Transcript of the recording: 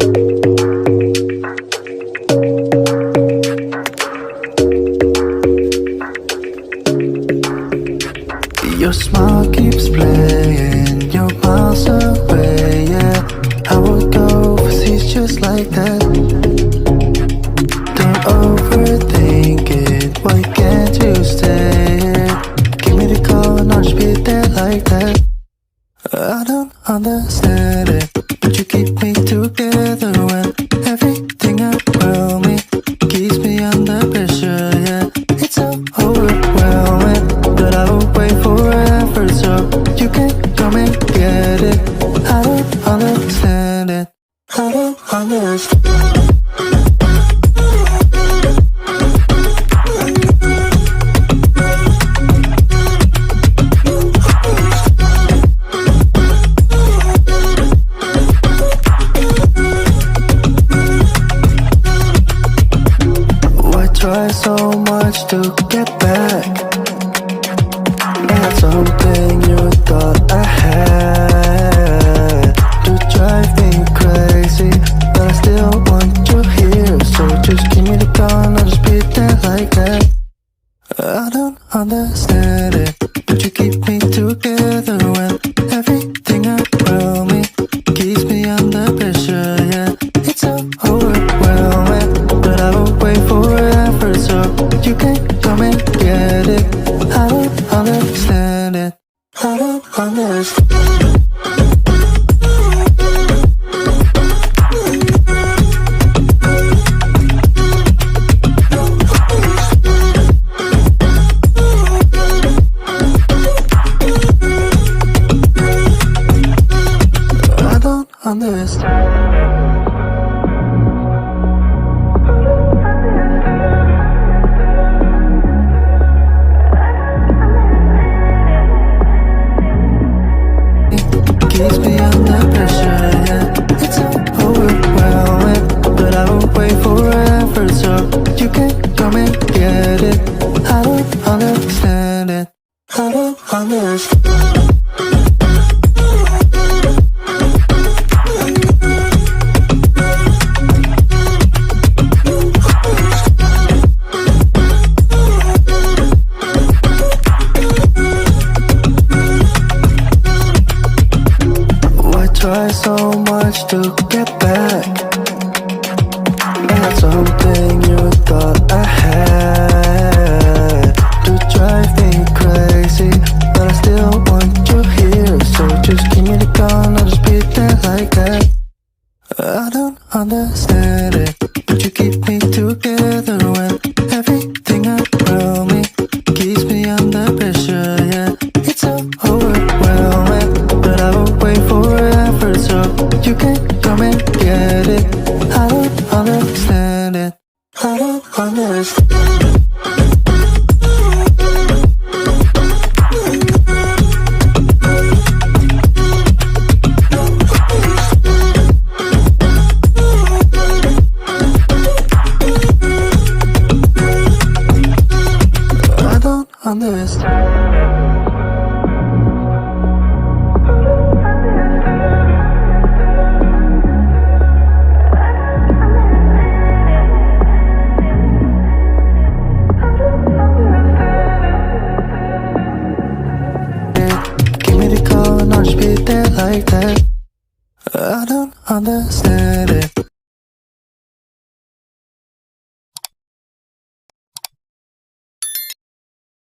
Your smile keeps playing, you're miles away, yeah. I would go overseas just like that. Don't overthink it, why can't you stay here? Give me the call and I'll just be there like that. I don't understand it, but you keep me together when everything around me keeps me under pressure, yeah. It's so overwhelming, but I will wait forever so you can come and get it. I don't understand it, I don't understand. Try so much to get back. That's something you thought I had to drive me crazy, but I still want you here. So just give me the call and I'll just be there like that. I don't understand it, but you keep me together when everything around me keeps me under pressure, yeah. It's so overwhelming, but I will wait forever so you can come and get it. I don't understand it, I don't understand. I don't understand. Keeps me under pressure, yeah. It's so overwhelming, but I will wait forever so you can come and get it. I don't understand it, I don't understand. Try so much to get back. That's something you thought I had to drive me crazy, but I still want you here. So just give me the call and I'll just be there like that. I don't understand it, but you keep me together when everything around me keeps me under pressure, yeah. It's so overwhelming, but I will wait forever so you can come and get it. I don't understand it, I don't understand. I don't understand. Give me the call and I'll just be there like that. I don't understand it.